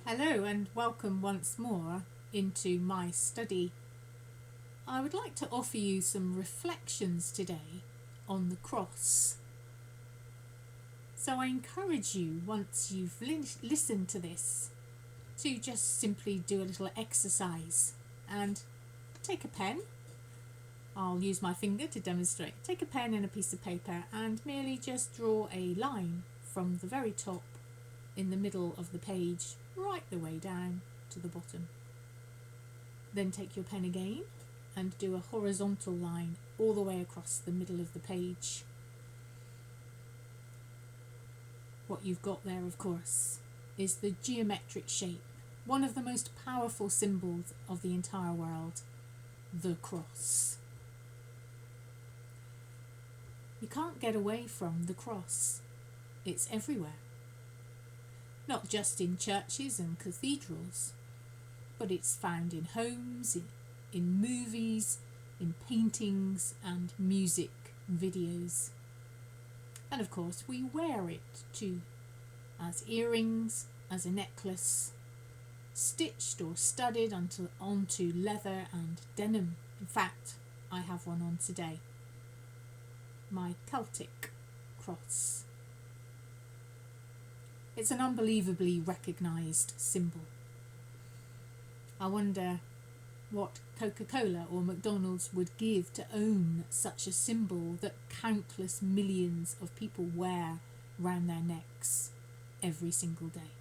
Hello and welcome once more into my study. I would like to offer you some reflections today on the cross. So I encourage you, once you've listened to this, to just simply do a little exercise and take a pen. I'll use my finger to demonstrate. Take a pen and a piece of paper and merely just draw a line from the very top in the middle of the page right the way down to the bottom. Then take your pen again and do a horizontal line all the way across the middle of the page. What you've got there, of course, is the geometric shape, one of the most powerful symbols of the entire world, the cross. You can't get away from the cross. It's everywhere. Not just in churches and cathedrals, but it's found in homes, in movies, in paintings and music videos. And of course we wear it too, as earrings, as a necklace, stitched or studded onto leather and denim. In fact, I have one on today. My Celtic cross. It's an unbelievably recognised symbol. I wonder what Coca-Cola or McDonald's would give to own such a symbol that countless millions of people wear round their necks every single day.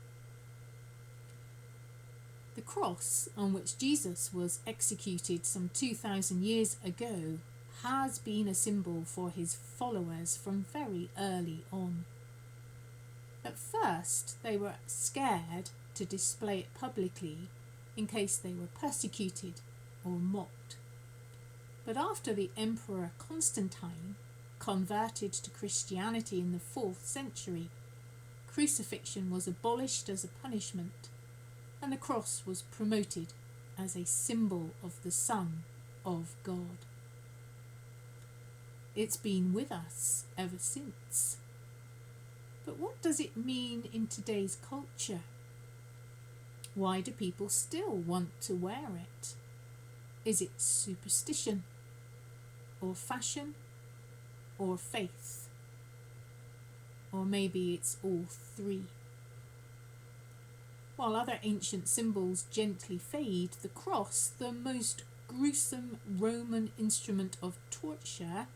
The cross on which Jesus was executed some 2,000 years ago has been a symbol for his followers from very early on. At first, they were scared to display it publicly in case they were persecuted or mocked. But after the Emperor Constantine converted to Christianity in the 4th century, crucifixion was abolished as a punishment, and the cross was promoted as a symbol of the Son of God. It's been with us ever since. But what does it mean in today's culture? Why do people still want to wear it? Is it superstition, or fashion, or faith? Or maybe it's all three. While other ancient symbols gently fade, the cross, the most gruesome Roman instrument of torture,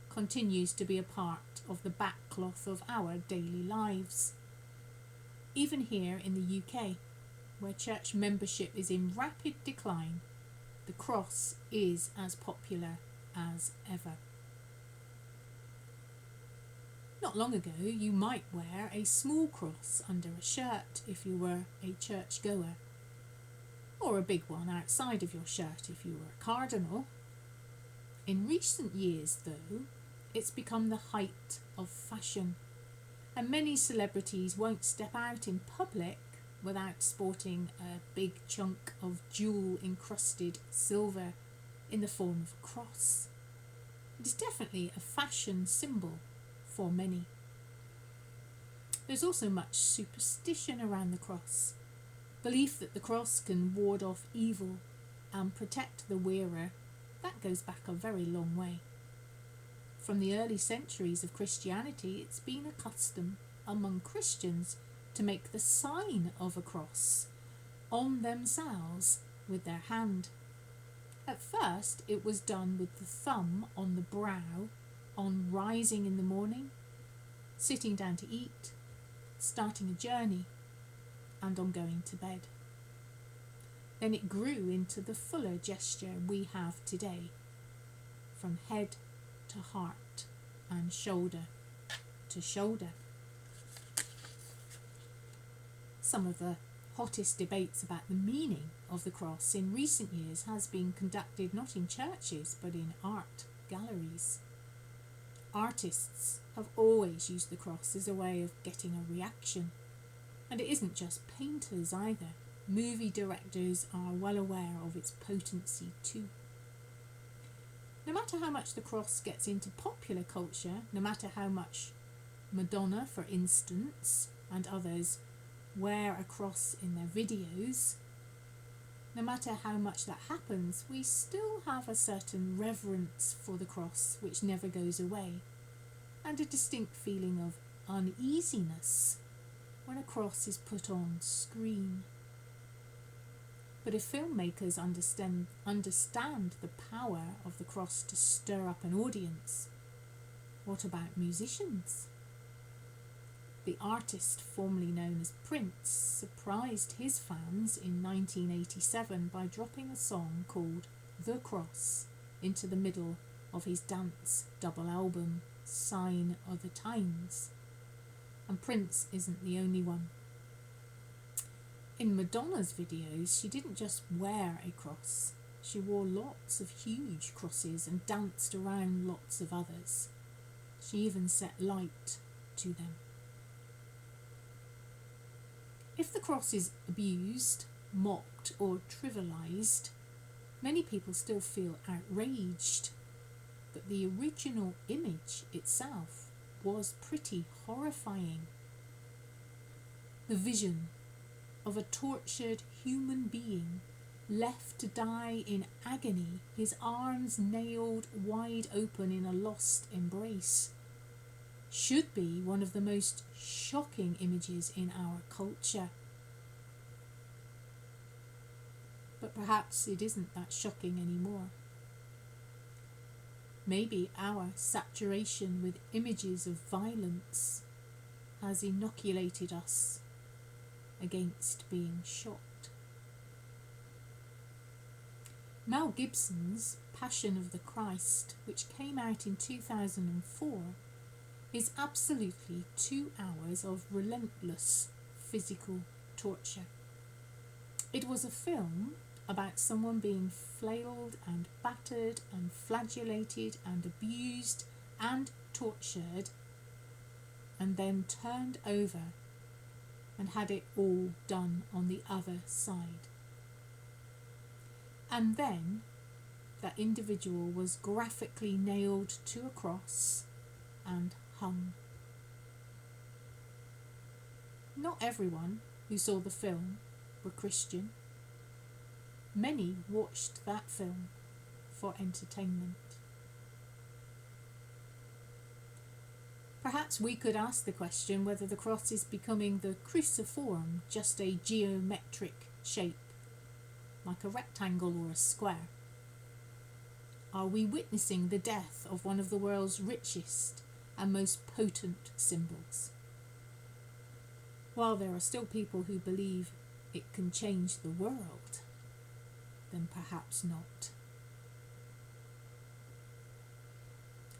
continues to be a part of the backcloth of our daily lives. Even here in the UK, where church membership is in rapid decline, the cross is as popular as ever. Not long ago, you might wear a small cross under a shirt if you were a church goer, or a big one outside of your shirt if you were a cardinal. In recent years, though, it's become the height of fashion, and many celebrities won't step out in public without sporting a big chunk of jewel-encrusted silver in the form of a cross. It is definitely a fashion symbol for many. There's also much superstition around the cross, belief that the cross can ward off evil and protect the wearer. That goes back a very long way. From the early centuries of Christianity, it's been a custom among Christians to make the sign of a cross on themselves with their hand. At first, it was done with the thumb on the brow on rising in the morning, sitting down to eat, starting a journey, and on going to bed. Then it grew into the fuller gesture we have today, from head to heart and shoulder to shoulder. Some of the hottest debates about the meaning of the cross in recent years has been conducted not in churches but in art galleries. Artists have always used the cross as a way of getting a reaction, and it isn't just painters either. Movie directors are well aware of its potency too. No matter how much the cross gets into popular culture, no matter how much Madonna, for instance, and others wear a cross in their videos, no matter how much that happens, we still have a certain reverence for the cross which never goes away, and a distinct feeling of uneasiness when a cross is put on screen. But if filmmakers understand the power of the cross to stir up an audience, what about musicians? The artist formerly known as Prince surprised his fans in 1987 by dropping a song called The Cross into the middle of his dance double album, Sign of the Times. And Prince isn't the only one. In Madonna's videos, she didn't just wear a cross, she wore lots of huge crosses and danced around lots of others. She even set light to them. If the cross is abused, mocked or trivialised, many people still feel outraged, but the original image itself was pretty horrifying. The vision of a tortured human being left to die in agony, his arms nailed wide open in a lost embrace, should be one of the most shocking images in our culture. But perhaps it isn't that shocking anymore. Maybe our saturation with images of violence has inoculated us against being shocked. Mel Gibson's Passion of the Christ, which came out in 2004, is absolutely 2 hours of relentless physical torture. It was a film about someone being flailed and battered and flagellated and abused and tortured and then turned over and had it all done on the other side. And then that individual was graphically nailed to a cross and hung. Not everyone who saw the film were Christian. Many watched that film for entertainment. Perhaps we could ask the question whether the cross is becoming the cruciform, just a geometric shape, like a rectangle or a square. Are we witnessing the death of one of the world's richest and most potent symbols? While there are still people who believe it can change the world, then perhaps not.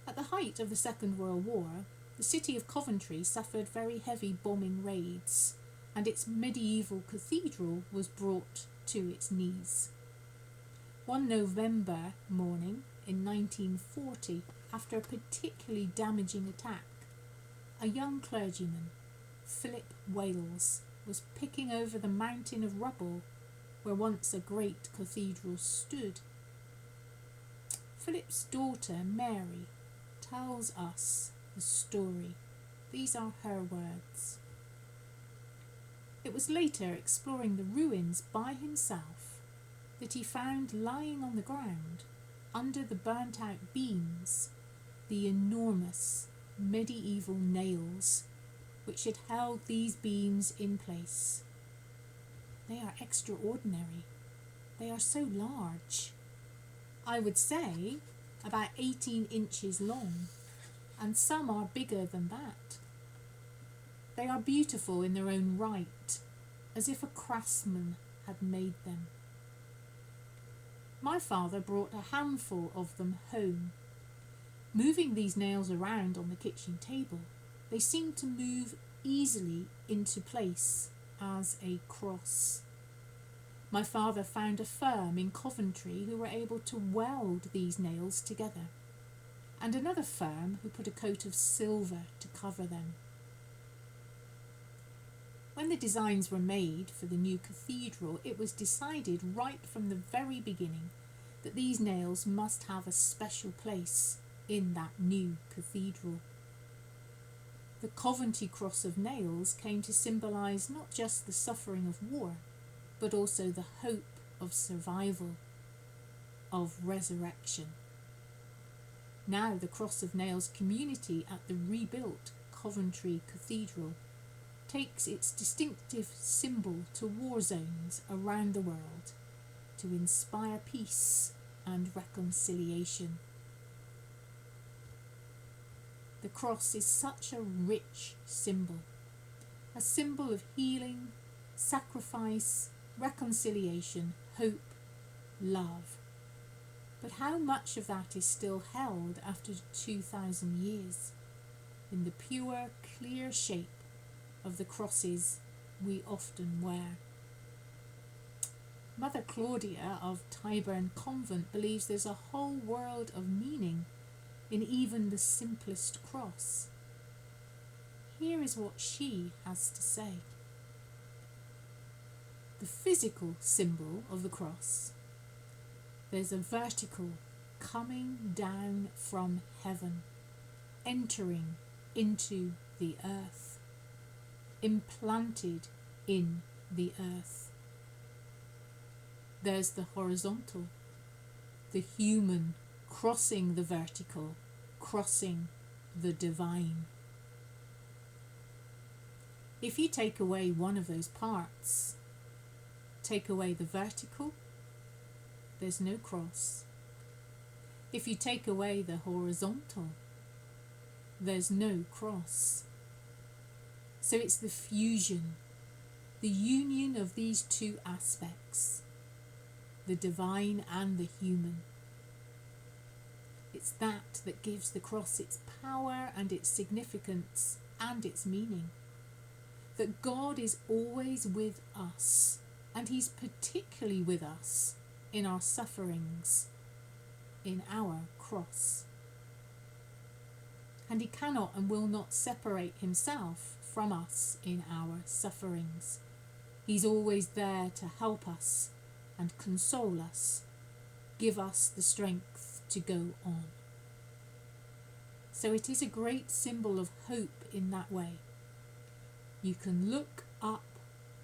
At the height of the Second World War, the city of Coventry suffered very heavy bombing raids, and its medieval cathedral was brought to its knees. One November morning in 1940, after a particularly damaging attack, a young clergyman, Philip Wales, was picking over the mountain of rubble where once a great cathedral stood. Philip's daughter, Mary, tells us the story. These are her words. It was later, exploring the ruins by himself, that he found lying on the ground, under the burnt-out beams, the enormous medieval nails which had held these beams in place. They are extraordinary. They are so large. I would say about 18 inches long, and some are bigger than that. They are beautiful in their own right, as if a craftsman had made them. My father brought a handful of them home. Moving these nails around on the kitchen table, they seemed to move easily into place as a cross. My father found a firm in Coventry who were able to weld these nails together, and another firm who put a coat of silver to cover them. When the designs were made for the new cathedral, it was decided right from the very beginning that these nails must have a special place in that new cathedral. The Coventry cross of nails came to symbolise not just the suffering of war, but also the hope of survival, of resurrection. Now the Cross of Nails community at the rebuilt Coventry Cathedral takes its distinctive symbol to war zones around the world to inspire peace and reconciliation. The cross is such a rich symbol, a symbol of healing, sacrifice, reconciliation, hope, love. But how much of that is still held after 2,000 years in the pure, clear shape of the crosses we often wear? Mother Claudia of Tyburn Convent believes there's a whole world of meaning in even the simplest cross. Here is what she has to say. The physical symbol of the cross. There's a vertical coming down from heaven, entering into the earth, implanted in the earth. There's the horizontal, the human crossing the vertical, crossing the divine. If you take away one of those parts, take away the vertical, there's no cross. If you take away the horizontal, there's no cross. So it's the fusion, the union of these two aspects, the divine and the human. It's that gives the cross its power and its significance and its meaning. That God is always with us, and He's particularly with us in our sufferings, in our cross. And He cannot and will not separate Himself from us in our sufferings. He's always there to help us and console us, give us the strength to go on. So it is a great symbol of hope in that way. You can look up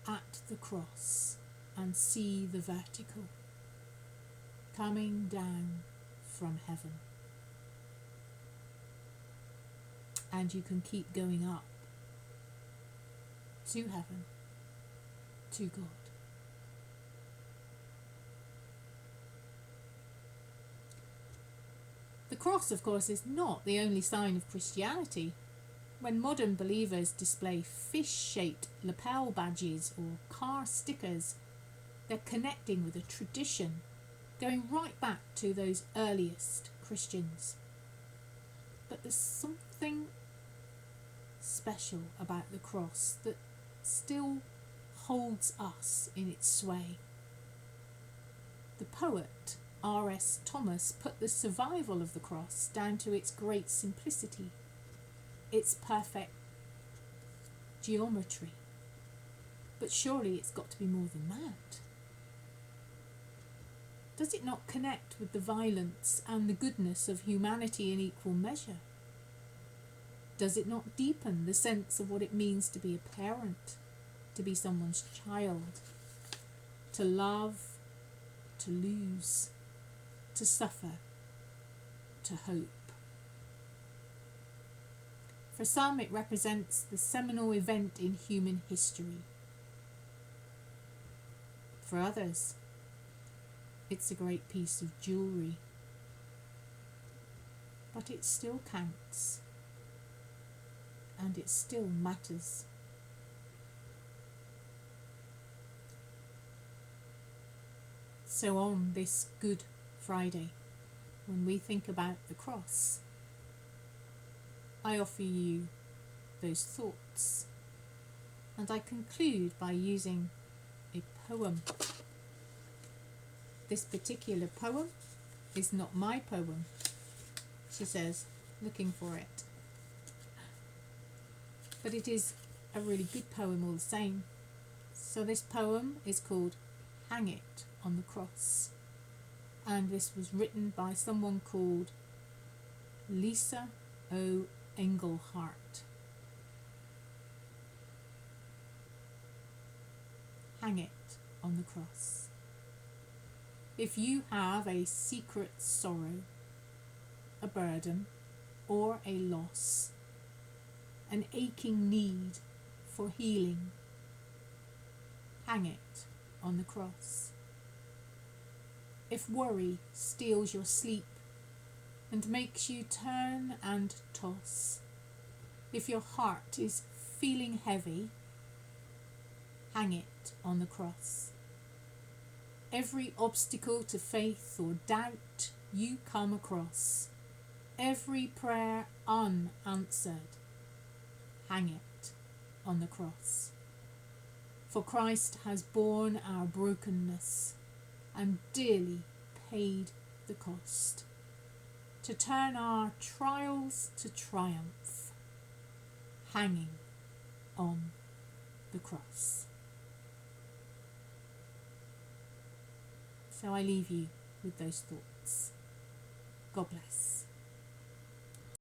at the cross and see the vertical coming down from heaven. And you can keep going up to heaven, to God. The cross, of course, is not the only sign of Christianity. When modern believers display fish-shaped lapel badges or car stickers, they're connecting with a tradition going right back to those earliest Christians. But there's something special about the cross that still holds us in its sway. The poet R.S. Thomas put the survival of the cross down to its great simplicity, its perfect geometry. But surely it's got to be more than that. Does it not connect with the violence and the goodness of humanity in equal measure? Does it not deepen the sense of what it means to be a parent, to be someone's child, to love, to lose, to suffer, to hope? For some, it represents the seminal event in human history. For others, it's a great piece of jewellery. But it still counts, and it still matters. So on this Good Friday, when we think about the cross, I offer you those thoughts, and I conclude by using a poem. This particular poem is not my poem, she says, looking for it. But it is a really good poem all the same. So this poem is called Hang It on the Cross. And this was written by someone called Lisa O. Engelhardt. hang it on the cross. If you have a secret sorrow, a burden, or a loss, an aching need for healing, hang it on the cross. If worry steals your sleep and makes you turn and toss, if your heart is feeling heavy, hang it on the cross. Every obstacle to faith or doubt you come across, every prayer unanswered, hang it on the cross. For Christ has borne our brokenness and dearly paid the cost to turn our trials to triumph, hanging on the cross. So I leave you with those thoughts. God bless.